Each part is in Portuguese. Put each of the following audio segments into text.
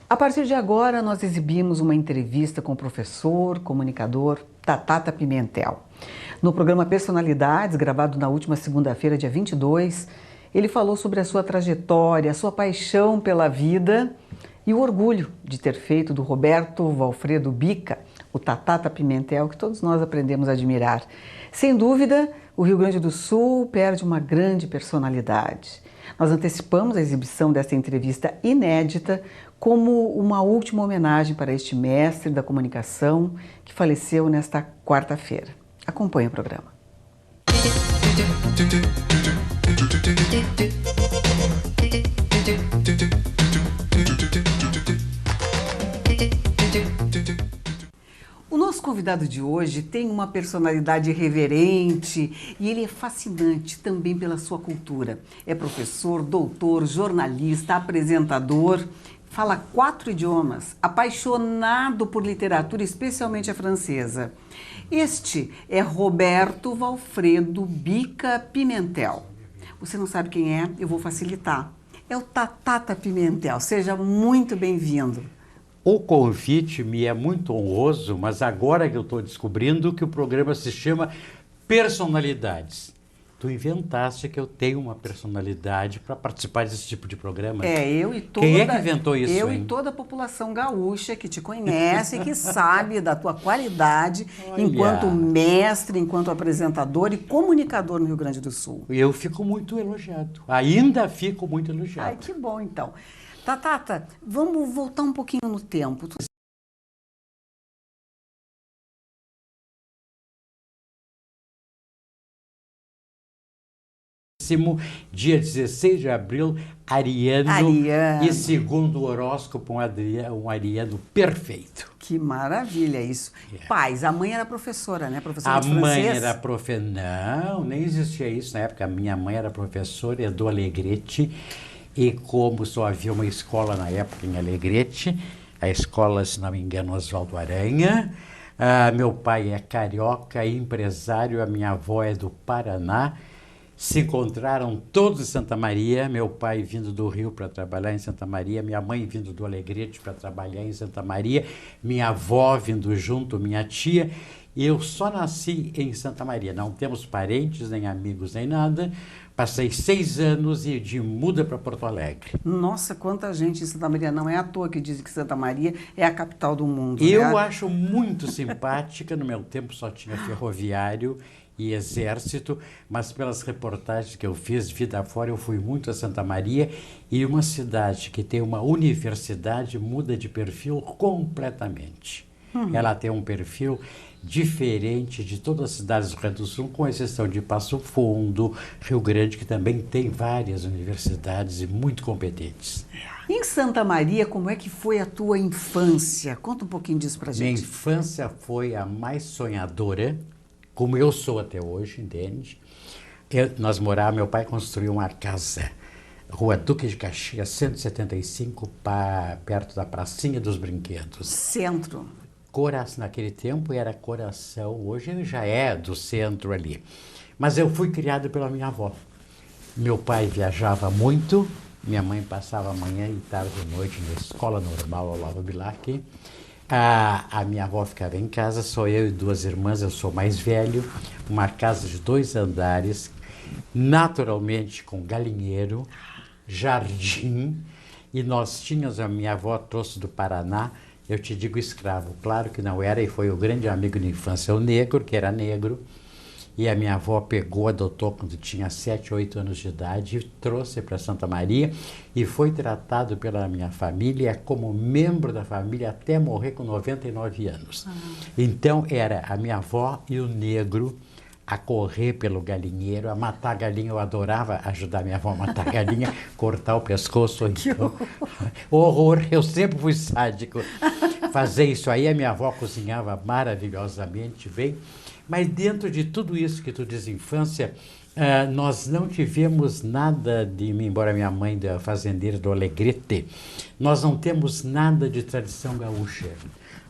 A partir de agora, nós exibimos uma entrevista com o professor, comunicador Tatata Pimentel. No programa Personalidades, gravado na última segunda-feira, dia 22, ele falou sobre a sua trajetória, a sua paixão pela vida e o orgulho de ter feito do Roberto Valfredo Bica o Tatata Pimentel que todos nós aprendemos a admirar. Sem dúvida, o Rio Grande do Sul perde uma grande personalidade. Nós antecipamos a exibição desta entrevista inédita como uma última homenagem para este mestre da comunicação que faleceu nesta quarta-feira. Acompanhe o programa. O nosso convidado de hoje tem uma personalidade irreverente e ele é fascinante também pela sua cultura. É professor, doutor, jornalista, apresentador, fala 4 idiomas, apaixonado por literatura, especialmente a francesa. Este é Roberto Valfredo Bica Pimentel. Você não sabe quem é? Eu vou facilitar. É o Tatata Pimentel. Seja muito bem-vindo. O convite me é muito honroso, mas agora que eu estou descobrindo que o programa se chama Personalidades. Tu inventaste que eu tenho uma personalidade para participar desse tipo de programa? Eu e toda... Quem é que inventou isso, e toda a população gaúcha que te conhece, que sabe da tua qualidade enquanto mestre, enquanto apresentador e comunicador no Rio Grande do Sul. Eu fico muito elogiado. Ainda fico muito elogiado. Ai, que bom, então. Tatata, vamos voltar um pouquinho no tempo. Dia 16 de abril, ariano. E segundo o horóscopo, um ariano perfeito. Que maravilha isso. Pais, a mãe era professora, né? Professora de francês? A mãe era Não, nem existia isso na época. A minha mãe era professora, Edu Alegrete, e como só havia uma escola na época em Alegrete, a escola, se não me engano, Oswaldo Aranha. Meu pai é carioca, empresário, a minha avó é do Paraná. Se encontraram todos em Santa Maria, meu pai vindo do Rio para trabalhar em Santa Maria, minha mãe vindo do Alegrete para trabalhar em Santa Maria, minha avó vindo junto, minha tia. Eu só nasci em Santa Maria, não temos parentes, nem amigos, nem nada. Passei 6 anos e de muda para Porto Alegre. Nossa, quanta gente em Santa Maria. Não é à toa que dizem que Santa Maria é a capital do mundo. Eu acho muito simpática. No meu tempo só tinha ferroviário e exército, mas pelas reportagens que eu fiz vida fora, eu fui muito a Santa Maria, e uma cidade que tem uma universidade muda de perfil completamente. Ela tem um perfil diferente de todas as cidades do Rio Grande do Sul, com exceção de Passo Fundo, Rio Grande, que também tem várias universidades e muito competentes. Em Santa Maria, como é que foi a tua infância? Conta um pouquinho disso pra gente. Minha infância foi a mais sonhadora, como eu sou até hoje, entende? Meu pai construiu uma casa, Rua Duque de Caxias, 175, perto da Pracinha dos Brinquedos. Centro. Naquele tempo era Coração, hoje ele já é do centro ali. Mas eu fui criado pela minha avó. Meu pai viajava muito, minha mãe passava manhã e tarde e noite na escola normal Olavo Bilac. A minha avó ficava em casa, só eu e 2 irmãs, eu sou mais velho, uma casa de 2 andares, naturalmente com galinheiro, jardim, e nós tínhamos, a minha avó trouxe do Paraná, eu te digo escravo, claro que não era, e foi o grande amigo de infância, o negro, que era negro, e a minha avó pegou, adotou quando tinha 7, 8 anos de idade, e trouxe para Santa Maria, e foi tratado pela minha família como membro da família até morrer com 99 anos. Então era a minha avó e o negro a correr pelo galinheiro, a matar galinha. Eu adorava ajudar minha avó a matar galinha, cortar o pescoço. Então, horror, eu sempre fui sádico. Fazer isso aí, a minha avó cozinhava maravilhosamente bem. Mas dentro de tudo isso que tu diz, infância, nós não tivemos nada de, embora minha mãe da fazendeira do Alegrete, nós não temos nada de tradição gaúcha.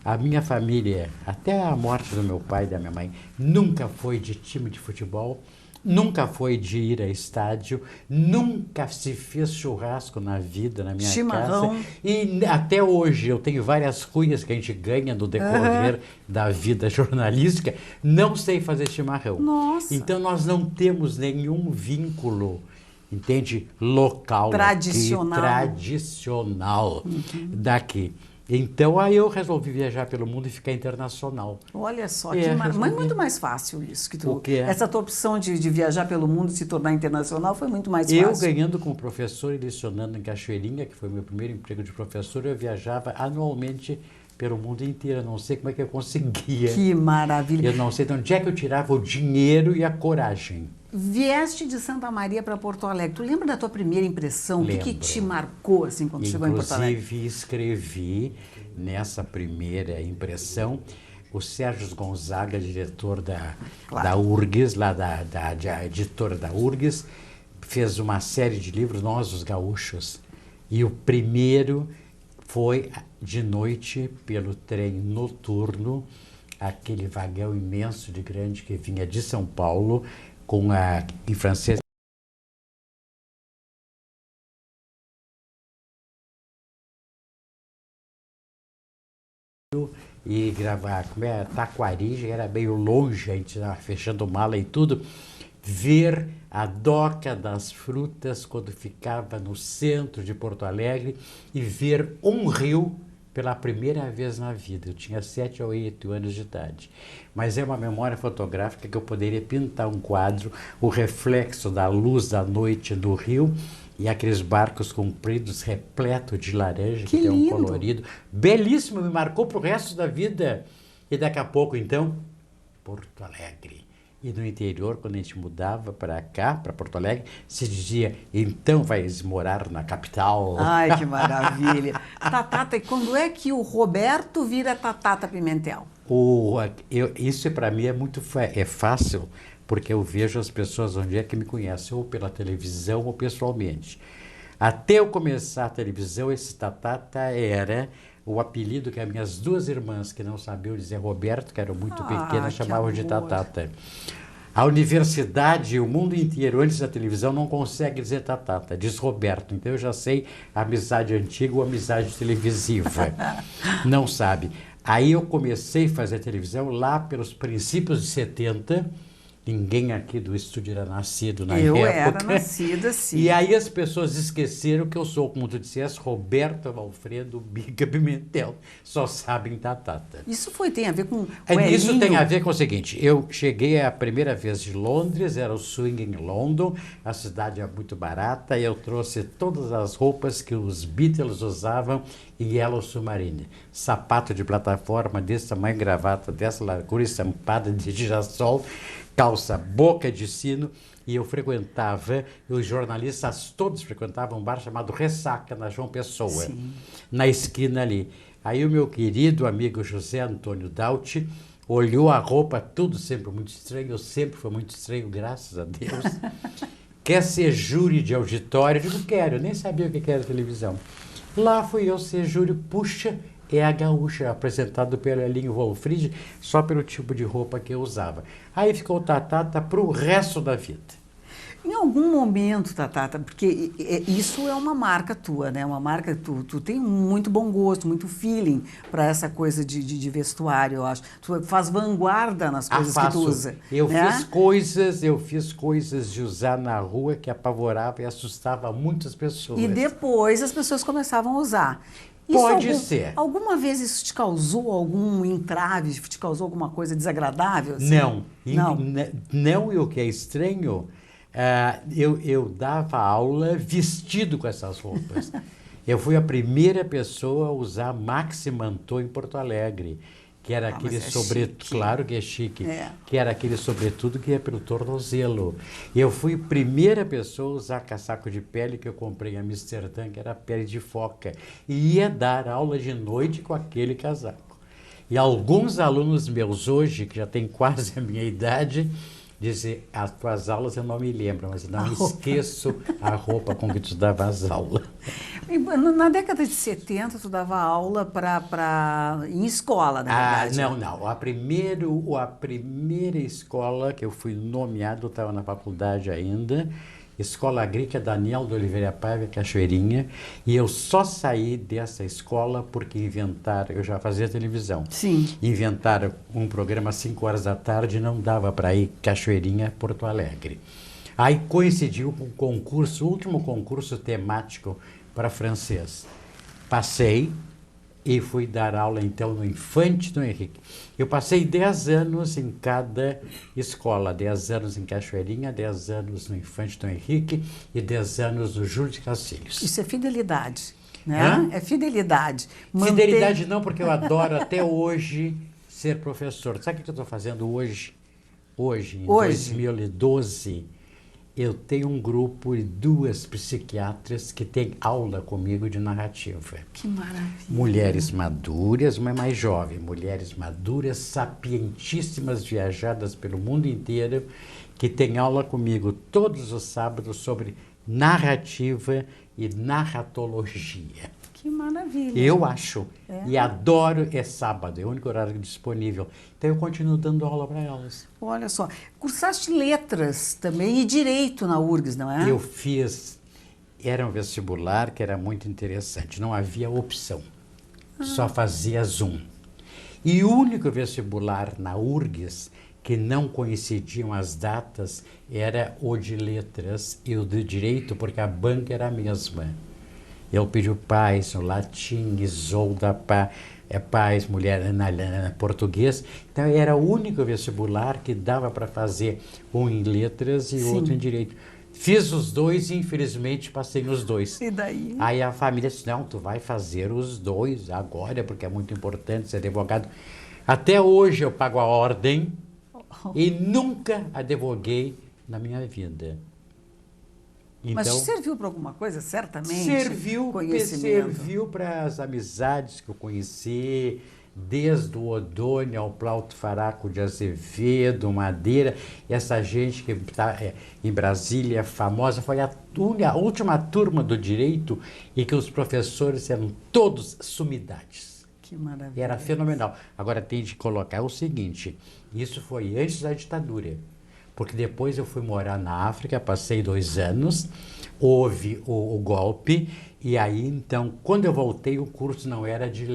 A minha família, até a morte do meu pai e da minha mãe, nunca foi de time de futebol, Nunca foi de ir a estádio, nunca se fez churrasco na vida, na minha Chimarrão. casa. E até hoje eu tenho várias cunhas que a gente ganha no decorrer da vida jornalística. Não sei fazer chimarrão. Nossa. Então nós não temos nenhum vínculo, entende? Local. Tradicional. Aqui, tradicional daqui. Então, aí eu resolvi viajar pelo mundo e ficar internacional. Olha só, mas muito mais fácil isso. Que tu, O quê? Essa tua opção de viajar pelo mundo e se tornar internacional foi muito mais fácil. Eu ganhando como professor e lecionando em Cachoeirinha, que foi meu primeiro emprego de professor, eu viajava anualmente pelo mundo inteiro. Eu não sei como é que eu conseguia. Que maravilha. Eu não sei de onde é que eu tirava o dinheiro e a coragem. Vieste de Santa Maria para Porto Alegre. Tu lembra da tua primeira impressão? O que te marcou assim quando chegou em Porto Alegre? Inclusive, escrevi nessa primeira impressão o Sérgio Gonzaga, diretor da URGS, lá da editora da URGS, fez uma série de livros, Nós os Gaúchos. E o primeiro foi de noite, pelo trem noturno, aquele vagão imenso de grande que vinha de São Paulo, em francês. E gravar, Taquari, já era meio longe, a gente estava fechando mala e tudo. Ver a Doca das Frutas quando ficava no centro de Porto Alegre e ver um rio pela primeira vez na vida. Eu tinha 7 ou 8 anos de idade. Mas é uma memória fotográfica que eu poderia pintar um quadro, o reflexo da luz da noite do rio e aqueles barcos compridos repletos de laranja, que tem um colorido. Belíssimo, me marcou para o resto da vida. E daqui a pouco, então, Porto Alegre. E no interior, quando a gente mudava para cá, para Porto Alegre, se dizia, então vais morar na capital. Ai, que maravilha. Tatata, e quando é que o Roberto vira Tatata Pimentel? Isso para mim é muito fácil, porque eu vejo as pessoas onde é que me conhecem, ou pela televisão ou pessoalmente. Até eu começar a televisão, esse Tatata era o apelido que as minhas 2 irmãs, que não sabiam dizer Roberto, que eram muito pequenas, chamavam de Tatata. A universidade e o mundo inteiro, antes da televisão, não consegue dizer Tatata, diz Roberto. Então eu já sei a amizade antiga ou amizade televisiva. Não sabe. Aí eu comecei a fazer televisão lá pelos princípios de 70. Ninguém aqui do estúdio era nascido na época. Eu era nascida, sim. E aí as pessoas esqueceram que eu sou, como tu disseste, Roberto Alfredo Biga Pimentel. Só sabem Tatata. Isso tem a ver com Isso tem a ver com o seguinte, eu cheguei a primeira vez de Londres, era o Swing em London, a cidade é muito barata, e eu trouxe todas as roupas que os Beatles usavam em Yellow Submarine. Sapato de plataforma desse tamanho, gravata dessa largura, estampada de girassol, calça boca de sino, e eu frequentava, os jornalistas todos frequentavam um bar chamado Ressaca, na João Pessoa, sim, na esquina ali. Aí o meu querido amigo José Antônio Dauti olhou a roupa, tudo sempre muito estranho, eu sempre fui muito estranho, graças a Deus. Quer ser júri de auditório? Eu digo, quero, eu nem sabia o que era televisão. Lá fui eu ser júri, puxa, é a Gaúcha, apresentado pelo Elinho Wolfried, só pelo tipo de roupa que eu usava. Aí ficou Tatata para o resto da vida. Em algum momento, Tatata, porque isso é uma marca tua, né? Uma marca, tu tem muito bom gosto, muito feeling para essa coisa de vestuário, eu acho. Tu faz vanguarda nas coisas que tu usa. Eu fiz coisas de usar na rua que apavorava e assustava muitas pessoas. E depois as pessoas começavam a usar. Pode ser. Alguma vez isso te causou algum entrave, te causou alguma coisa desagradável? Assim? Não. Não, e o que é estranho, eu dava aula vestido com essas roupas. Eu fui a primeira pessoa a usar Maxi Mantô em Porto Alegre, que era aquele sobretudo, claro que é chique, que era aquele sobretudo que ia pelo tornozelo. Eu fui a primeira pessoa a usar casaco de pele que eu comprei em Amsterdã, que era pele de foca, e ia dar aula de noite com aquele casaco. E alguns alunos meus hoje, que já têm quase a minha idade, dizem, as tuas aulas eu não me lembro, mas não esqueço a roupa com que tu dava as aulas. Na década de 70, tu dava aula em escola, na verdade. Não. A primeira escola que eu fui nomeado, eu estava na faculdade ainda, Escola Agrícola Daniel de Oliveira Paiva, Cachoeirinha, e eu só saí dessa escola porque inventaram, eu já fazia televisão. Sim. Inventaram um programa às 5 horas da tarde e não dava para ir Cachoeirinha, Porto Alegre. Aí coincidiu com o concurso, o último concurso temático para francês. Passei e fui dar aula então no Infante do Henrique. Eu passei 10 anos em cada escola, 10 anos em Cachoeirinha, 10 anos no Infante do Henrique e 10 anos no Júlio de Castilhos. Isso é fidelidade, né? Hã? É fidelidade. Fidelidade não, porque eu adoro até hoje ser professor. Sabe o que eu estou fazendo hoje? Hoje, em 2012, eu tenho um grupo de 2 psiquiatras que têm aula comigo de narrativa. Que maravilha. Mulheres maduras, uma mais jovem, mulheres maduras, sapientíssimas, viajadas pelo mundo inteiro, que têm aula comigo todos os sábados sobre narrativa e narratologia. Que maravilha. Eu acho. E adoro, é sábado, é o único horário disponível. Então eu continuo dando aula para elas. Olha só, cursaste letras também e direito na URGS, não é? Eu fiz, era um vestibular que era muito interessante, não havia opção, só fazia Zoom. E o único vestibular na URGS que não coincidiam as datas era o de letras e o de direito, porque a banca era a mesma. Eu pedi paz no latim, isolda, paz, mulher, português. Então, era o único vestibular que dava para fazer um em letras e outro em direito. Fiz os dois e, infelizmente, passei nos dois. E daí? Aí a família disse, não, tu vai fazer os dois agora, porque é muito importante ser advogado. Até hoje eu pago a ordem e nunca advoguei na minha vida. Então, mas serviu para alguma coisa, certamente? Serviu para as amizades que eu conheci, desde o Odônio ao Plauto Faraco de Azevedo, Madeira, essa gente que está em Brasília, famosa, foi a última turma do direito e que os professores eram todos sumidades. Que maravilha. Era fenomenal. Agora tem de colocar o seguinte, isso foi antes da ditadura. Porque depois eu fui morar na África, passei 2 anos, houve o golpe, e aí então, quando eu voltei, o curso não era de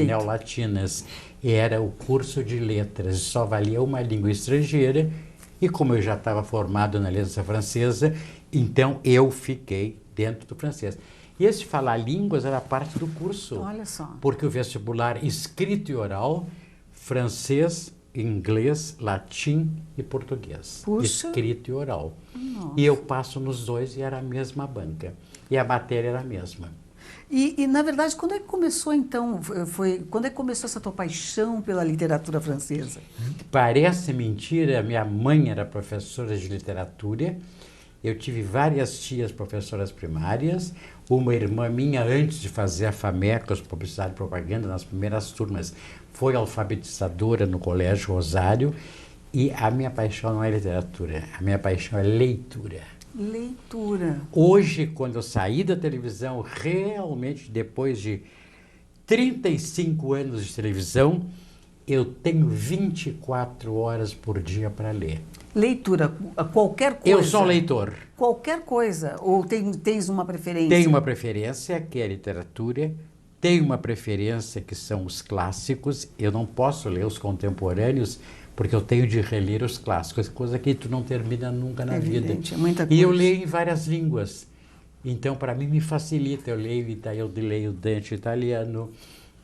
neolatinas, era o curso de letras, só valia uma língua estrangeira, e como eu já estava formado na letra francesa, então eu fiquei dentro do francês. E esse falar línguas era parte do curso. Olha só. Porque o vestibular escrito e oral, francês, inglês, latim e português. Puxa. Escrito e oral. Nossa. E eu passo nos dois e era a mesma banca. E a matéria era a mesma. E na verdade, quando é que começou então, quando é que começou essa tua paixão pela literatura francesa? Parece mentira, minha mãe era professora de literatura, eu tive várias tias professoras primárias, uma irmã minha, antes de fazer a FAMECOS, Publicidade e Propaganda, nas primeiras turmas, foi alfabetizadora no Colégio Rosário, e a minha paixão não é literatura, a minha paixão é leitura. Leitura. Hoje, quando eu saí da televisão, realmente, depois de 35 anos de televisão, eu tenho 24 horas por dia para ler. Leitura, qualquer coisa? Eu sou leitor. Qualquer coisa? Ou tens uma preferência? Tenho uma preferência, que é a literatura. Tenho uma preferência, que são os clássicos. Eu não posso ler os contemporâneos, porque eu tenho de reler os clássicos, coisa que tu não termina nunca na vida. É muita coisa. E eu leio em várias línguas. Então, para mim, me facilita. Eu leio Dante italiano,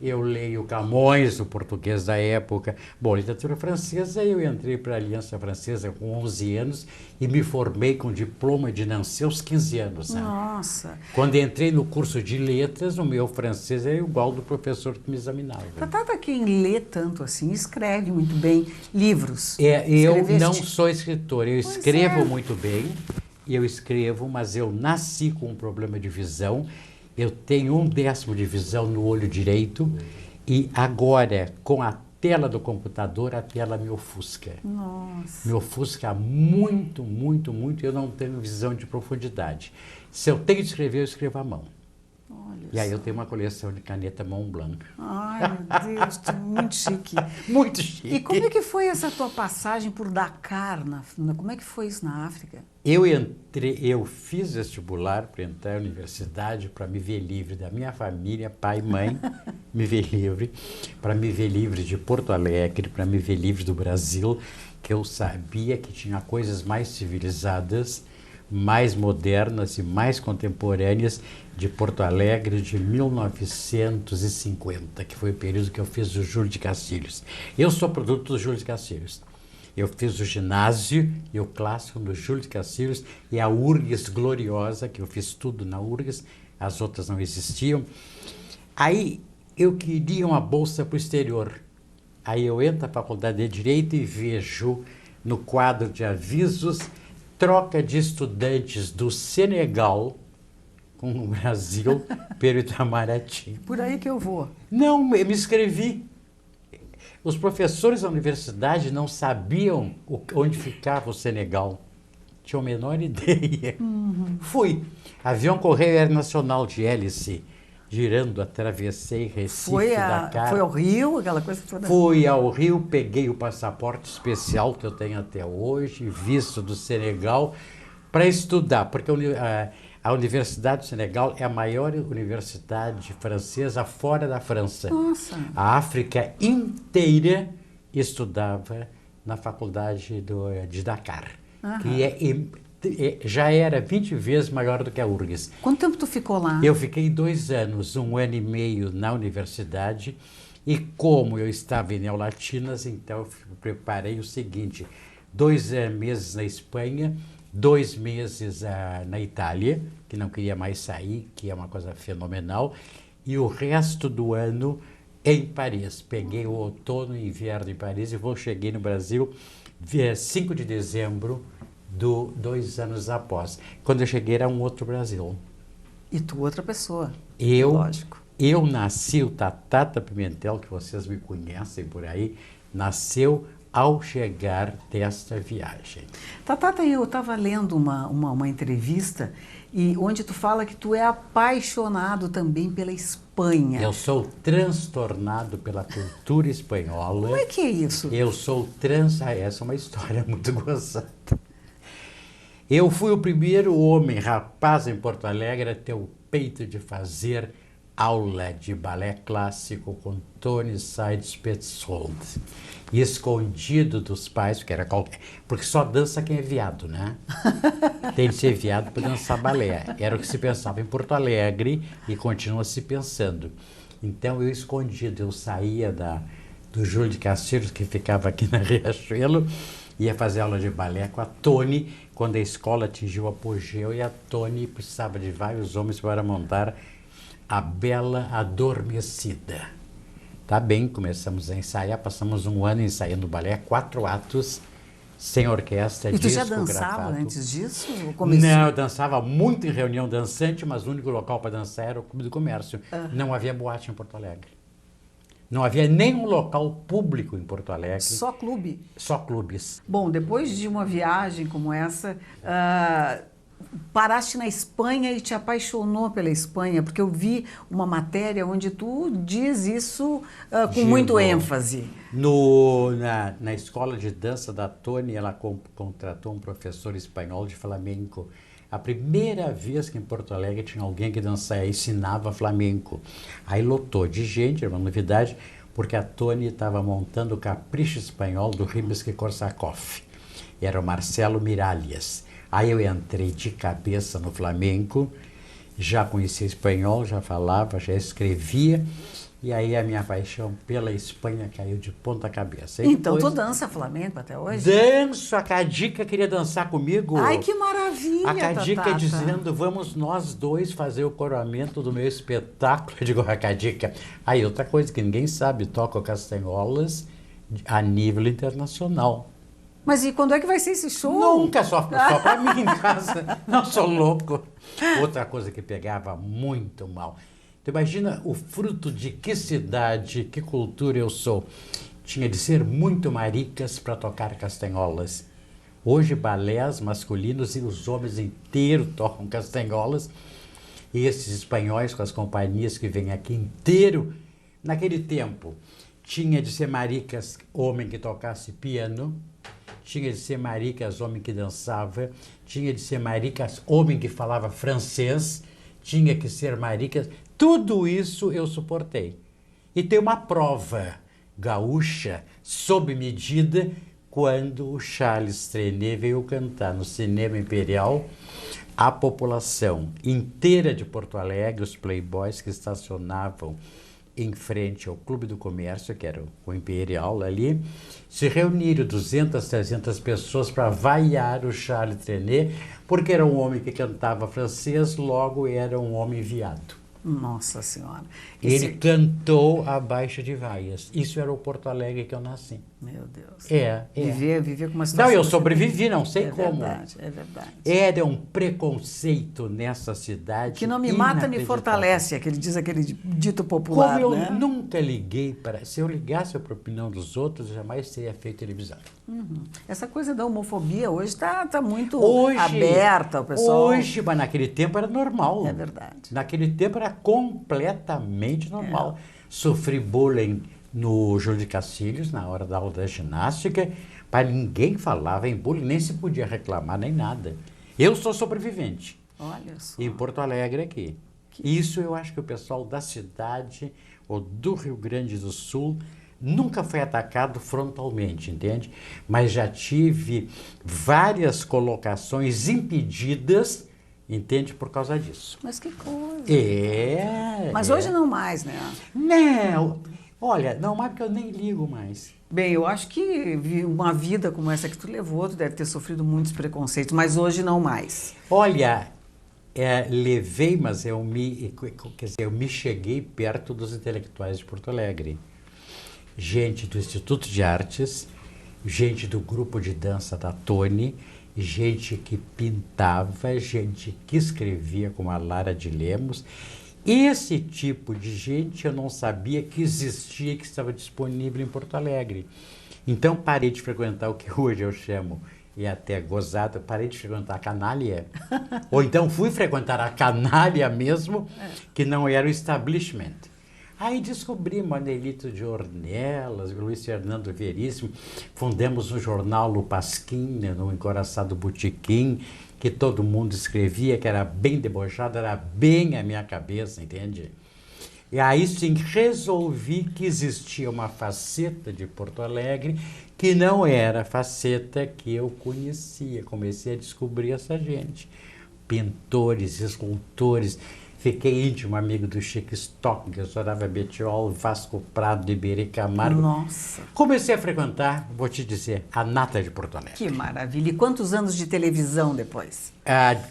eu leio Camões, o português da época. Bom, literatura francesa, eu entrei para a Aliança Francesa com 11 anos e me formei com diploma de Nancy aos 15 anos. Né? Nossa! Quando entrei no curso de letras, o meu francês era igual do professor que me examinava. Tatá, quem lê tanto assim, escreve muito bem livros. Eu não sou escritor, eu escrevo muito bem, eu escrevo, mas eu nasci com um problema de visão. Eu tenho 1/10 de visão no olho direito e agora, com a tela do computador, a tela me ofusca. Nossa. Me ofusca muito, muito, muito, e eu não tenho visão de profundidade. Se eu tenho que escrever, eu escrevo à mão. E aí eu tenho uma coleção de caneta Montblanc. Ai, meu Deus, tu é muito chique. Muito chique. E como é que foi essa tua passagem por Dakar? Como é que foi isso na África? Eu fiz vestibular para entrar na universidade para me ver livre da minha família, pai e mãe, me ver livre, para me ver livre de Porto Alegre, para me ver livre do Brasil, que eu sabia que tinha coisas mais civilizadas, mais modernas e mais contemporâneas de Porto Alegre de 1950, que foi o período que eu fiz o Júlio de Castilhos. Eu sou produto do Júlio de Castilhos. Eu fiz o ginásio e o clássico do Júlio de Castilhos e a URGS gloriosa, que eu fiz tudo na URGS, as outras não existiam. Aí eu queria uma bolsa para o exterior. Aí eu entro na faculdade de Direito e vejo no quadro de avisos troca de estudantes do Senegal com o Brasil pelo Itamaraty. Por aí que eu vou. Não, eu me inscrevi. Os professores da universidade não sabiam onde ficava o Senegal. Tinham a menor ideia. Fui. Avião Correio Aeronacional de hélice, girando, atravessei Recife, Dakar. Foi ao Rio, aquela coisa toda? Fui ao Rio, peguei o passaporte especial que eu tenho até hoje, visto do Senegal, para estudar, porque a Universidade do Senegal é a maior universidade francesa fora da França. Nossa! A África inteira estudava na faculdade de Dakar, que já era 20 vezes maior do que a URGS. Quanto tempo tu ficou lá? Eu fiquei 2 anos, 1 ano e meio na universidade, e como eu estava em Neolatinas, então eu preparei o seguinte: 2 meses na Espanha, 2 meses na Itália, que não queria mais sair, que é uma coisa fenomenal, e o resto do ano em Paris. Peguei o outono e inverno em Paris e cheguei no Brasil 5 de dezembro, 2 anos após. Quando eu cheguei era um outro Brasil. E tu outra pessoa, lógico. Eu nasci, o Tatata Pimentel, que vocês me conhecem por aí, nasceu ao chegar desta viagem. Tatata, eu estava lendo uma entrevista onde tu fala que tu é apaixonado também pela Espanha. Eu sou transtornado pela cultura espanhola. Como é que é isso? Eu sou essa é uma história muito gozada. Eu fui o primeiro homem, rapaz, em Porto Alegre a ter o peito de fazer aula de balé clássico com Tony Sides Petzold, escondido dos pais, porque só dança quem é viado, né? Tem de ser viado para dançar balé. Era o que se pensava em Porto Alegre e continua se pensando. Então eu escondido, eu saía do Júlio de Castilhos, que ficava aqui na Riachuelo, ia fazer aula de balé com a Tony, quando a escola atingiu o apogeu, e a Tony precisava de vários homens para montar a Bela Adormecida. Tá bem, começamos a ensaiar, passamos 1 ano ensaiando balé, 4 atos, sem orquestra, disco, disco, E tu já dançava gravado. antes disso? Não, eu dançava muito em reunião dançante, mas o único local para dançar era o Clube do Comércio. Não havia boate em Porto Alegre. Não havia nenhum local público em Porto Alegre. Só clube? Só clubes. Bom, depois de uma viagem como essa, paraste na Espanha e te apaixonou pela Espanha, porque eu vi uma matéria onde tu diz isso com muito ênfase. Na escola de dança da Tony, ela contratou um professor espanhol de flamenco. A primeira vez que em Porto Alegre tinha alguém que ensinava flamenco. Aí lotou de gente, era uma novidade, porque a Tony estava montando o Capricho Espanhol do Rimsky-Korsakov. Era o Marcelo Miralles. Aí eu entrei de cabeça no flamenco, já conhecia espanhol, já falava, já escrevia, e aí a minha paixão pela Espanha caiu de ponta cabeça. E então depois, tu dança flamenco até hoje? Danço, a Cadica queria dançar comigo. Ai, que maravilha, A Cadica Tatata. dizendo, vamos nós dois fazer o coroamento do meu espetáculo. Eu digo, a Cadica. Aí outra coisa que ninguém sabe, toco castanholas a nível internacional. Mas e quando é que vai ser esse show? Nunca, só para mim em casa. Não sou louco. Outra coisa que pegava muito mal. Então, imagina o fruto de que cidade, que cultura eu sou. Tinha de ser muito maricas para tocar castanholas. Hoje, balés masculinos e os homens inteiros tocam castanholas. E esses espanhóis com as companhias que vêm aqui inteiro, naquele tempo, tinha de ser maricas homem que tocasse piano, tinha de ser maricas homem que dançava, tinha de ser maricas homem que falava francês, tinha que ser maricas... Tudo isso eu suportei. E tem uma prova gaúcha, sob medida, quando o Charles Trenet veio cantar no Cinema Imperial, a população inteira de Porto Alegre, os playboys que estacionavam em frente ao Clube do Comércio, que era o Imperial ali, se reuniram 200, 300 pessoas para vaiar o Charles Trenet, porque era um homem que cantava francês, logo era um homem viado. Nossa Senhora. Ele cantou a Baixa de Vaias. Isso era o Porto Alegre que eu nasci. Meu Deus. Viver com uma situação... Não, eu sobrevivi, não sei como. É verdade. Era um preconceito nessa cidade. Que não me mata, me fortalece, diz aquele dito popular, Como eu né? nunca liguei para... Se eu ligasse para a opinião dos outros, eu jamais teria feito televisão. Uhum. Essa coisa da homofobia hoje está muito aberta, o pessoal... Hoje, mas naquele tempo era normal. É verdade. Naquele tempo era completamente normal. Sofri bullying no Júlio de Cacilhos, na hora da aula da ginástica, mas ninguém falava em bullying, nem se podia reclamar, nem nada. Eu sou sobrevivente. Olha só. Em Porto Alegre aqui. Isso eu acho que o pessoal da cidade ou do Rio Grande do Sul nunca foi atacado frontalmente, entende? Mas já tive várias colocações impedidas, entende, por causa disso. Mas que coisa. Mas hoje não mais, né? Não. Olha, não mais porque eu nem ligo mais. Bem, eu acho que uma vida como essa que tu levou, tu deve ter sofrido muitos preconceitos, mas hoje não mais. Olha, levei, mas eu me cheguei perto dos intelectuais de Porto Alegre. Gente do Instituto de Artes, gente do grupo de dança da Tony, gente que pintava, gente que escrevia, como a Lara de Lemos. Esse tipo de gente eu não sabia que existia, que estava disponível em Porto Alegre. Então parei de frequentar o que hoje eu chamo, e até gozado, parei de frequentar a canalha. Ou então fui frequentar a canalha mesmo, que não era o establishment. Aí descobri Manelito de Ornelas, Luiz Fernando Veríssimo, fundamos um jornal Lupasquim, no Encoraçado Botequim, que todo mundo escrevia, que era bem debochado, era bem a minha cabeça, entende? E aí sim resolvi que existia uma faceta de Porto Alegre que não era a faceta que eu conhecia. Comecei a descobrir essa gente, pintores, escultores. Fiquei íntimo amigo do Chico Stocking, Sorava Betiol, Vasco Prado, Iberê Camargo. Nossa! Comecei a frequentar, vou te dizer, a nata de Porto Alegre. Que maravilha! E quantos anos de televisão depois?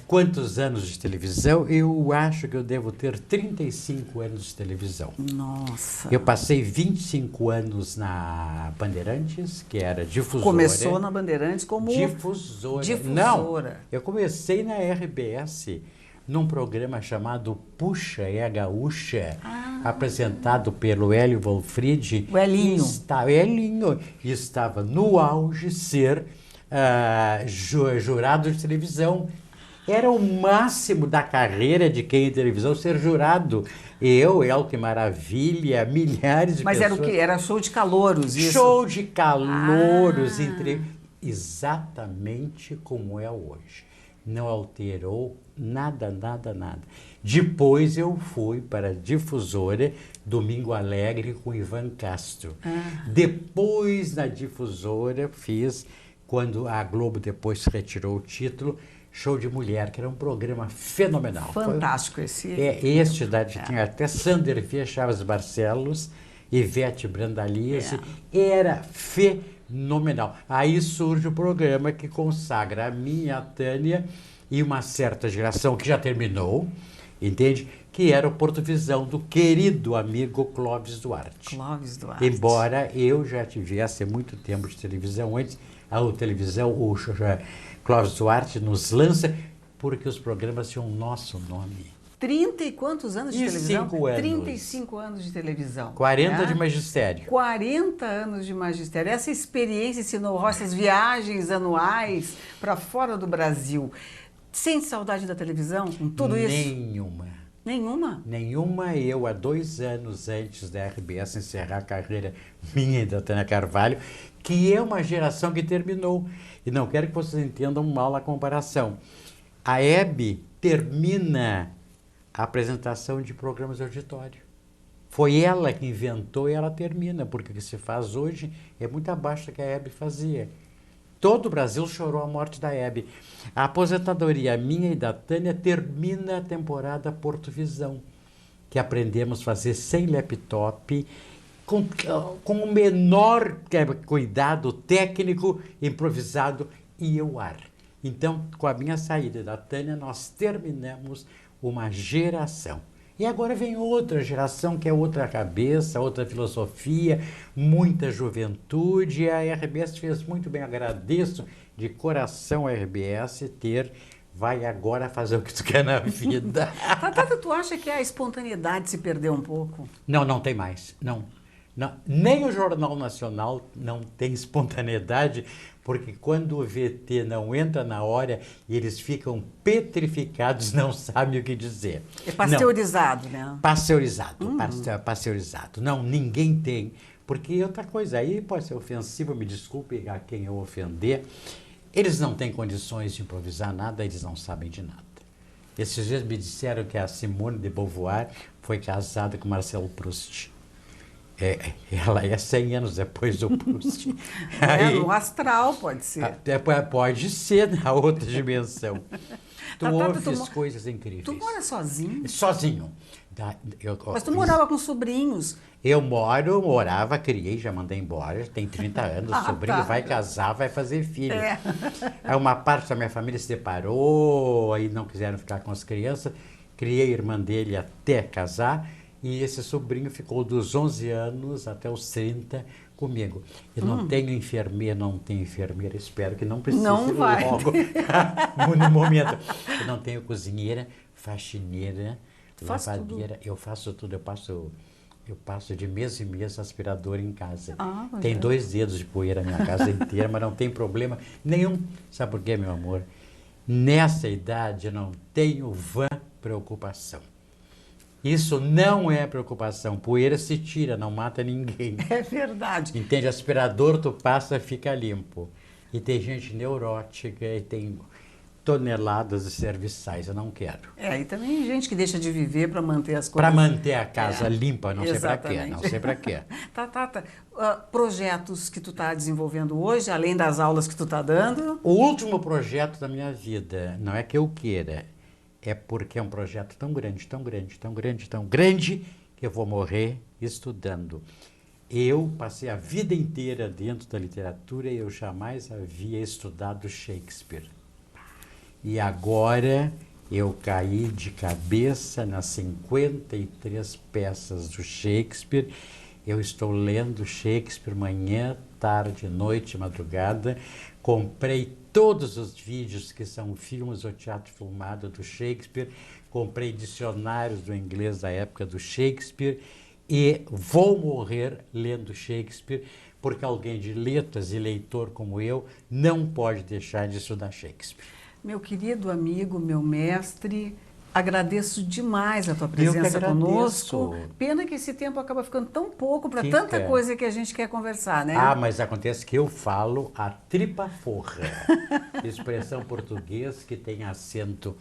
Quantos anos de televisão? Eu acho que eu devo ter 35 anos de televisão. Nossa! Eu passei 25 anos na Bandeirantes, que era difusora. Começou na Bandeirantes como... Difusora. Difusora. Não, eu comecei na RBS, num programa chamado Puxa é a Gaúcha, apresentado pelo Hélio Wolfried. O Elinho. Elinho. Estava no auge ser jurado de televisão. Era o máximo da carreira de quem em televisão ser jurado. Eu, que maravilha, milhares de Mas pessoas. Mas era o quê? Era show de calouros, isso? Show de calouros. Exatamente como é hoje. Não alterou nada, nada, nada. Depois eu fui para a Difusora, Domingo Alegre, com Ivan Castro. Depois, na Difusora, fiz, quando a Globo depois retirou o título, Show de Mulher, que era um programa fenomenal. Fantástico esse. Tinha até Sander Via Chaves Barcelos, Ivete Brandalize. Era fenomenal. Aí surge o programa que consagra a minha, a Tânia, e uma certa geração que já terminou, entende? Que era o Porto Visão do querido amigo Clóvis Duarte. Clóvis Duarte. Embora eu já tivesse muito tempo de televisão antes, a televisão, o Clóvis Duarte nos lança porque os programas tinham o nosso nome. 30 e quantos anos de televisão? 35 anos. 35 anos de televisão. 40 de magistério. 40 anos de magistério. Essa experiência ensinou essas viagens anuais para fora do Brasil. Sente saudade da televisão com tudo isso? Nenhuma. Nenhuma? Nenhuma. Eu, há 2 anos antes da RBS encerrar a carreira minha e da Tânia Carvalho, que é uma geração que terminou. E não quero que vocês entendam mal a comparação. A Hebe termina a apresentação de programas de auditório. Foi ela que inventou e ela termina, porque o que se faz hoje é muito abaixo do que a Hebe fazia. Todo o Brasil chorou a morte da Hebe. A aposentadoria minha e da Tânia termina a temporada Porto Visão, que aprendemos a fazer sem laptop, com o menor cuidado técnico, improvisado e o ar. Então, com a minha saída da Tânia, nós terminamos uma geração. E agora vem outra geração, que é outra cabeça, outra filosofia, muita juventude. E a RBS fez muito bem. Agradeço de coração a RBS vai agora fazer o que tu quer na vida. Tata, tu acha que a espontaneidade se perdeu um pouco? Não, não tem mais. Não. Nem o Jornal Nacional não tem espontaneidade, porque quando o VT não entra na hora, eles ficam petrificados, não sabem o que dizer. É pasteurizado, né? Pasteurizado. Não, ninguém tem. Porque outra coisa, aí pode ser ofensivo, me desculpe a quem eu ofender, eles não têm condições de improvisar nada, eles não sabem de nada. Esses dias me disseram que a Simone de Beauvoir foi casada com Marcel Proust. Ela é 100 anos depois do Proust. No astral, pode ser. Pode ser na outra dimensão. Tu ouves coisas incríveis. Tu mora sozinho? Sozinho. Mas tu morava com sobrinhos. Eu morava, criei, já mandei embora, tem 30 anos, o sobrinho vai casar, vai fazer filho. Aí uma parte da minha família se separou, aí não quiseram ficar com as crianças, criei a irmã dele até casar, e esse sobrinho ficou dos 11 anos até os 30 comigo. Eu não tenho enfermeira, espero que não precise logo, no momento. Eu não tenho cozinheira, faxineira, lavadeira, eu faço tudo, eu passo de mês em mês aspirador em casa. Tem 2 dedos de poeira na minha casa inteira, mas não tem problema nenhum. Sabe por quê, meu amor? Nessa idade eu não tenho vã preocupação. Isso não é preocupação. Poeira se tira, não mata ninguém. É verdade. Entende? Aspirador, tu passa, fica limpo. E tem gente neurótica e tem toneladas de serviçais. Eu não quero. E também gente que deixa de viver para manter as coisas. Para manter a casa limpa, não sei para quê. Não sei para quê. Tá. Projetos que tu está desenvolvendo hoje, além das aulas que tu está dando? O último projeto da minha vida, não é que eu queira, é porque é um projeto tão grande, que eu vou morrer estudando. Eu passei a vida inteira dentro da literatura e eu jamais havia estudado Shakespeare. E agora eu caí de cabeça nas 53 peças do Shakespeare. Eu estou lendo Shakespeare manhã, tarde, noite, madrugada. Comprei todos os vídeos que são filmes ou teatro filmado do Shakespeare. Comprei dicionários do inglês da época do Shakespeare. E vou morrer lendo Shakespeare, porque alguém de letras e leitor como eu não pode deixar de estudar Shakespeare. Meu querido amigo, meu mestre, agradeço demais a tua presença conosco. Pena que esse tempo acaba ficando tão pouco para tanta coisa que a gente quer conversar, né? Mas acontece que eu falo a tripa forra. Expressão português que tem acento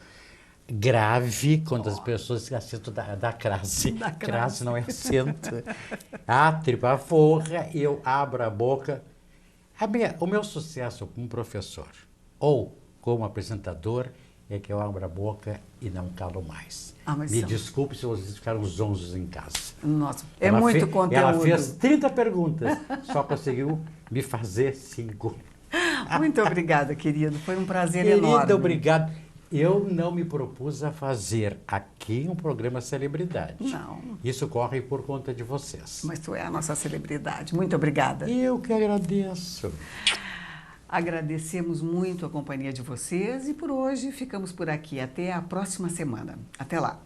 grave quando as pessoas têm acento da crase. Crase não é acento. A tripa forra, eu abro a boca. O meu sucesso como professor ou como apresentador é que eu abro a boca e não calo mais. Me desculpe se vocês ficaram zonzos em casa. Nossa, muito conteúdo. Ela fez 30 perguntas, só conseguiu me fazer 5. Muito obrigada, querido. Foi um prazer enorme. Querida, obrigado. Eu não me propus a fazer aqui um programa celebridade. Não. Isso corre por conta de vocês. Mas tu é a nossa celebridade. Muito obrigada. Eu que agradeço. Agradecemos muito a companhia de vocês e por hoje ficamos por aqui. Até a próxima semana. Até lá.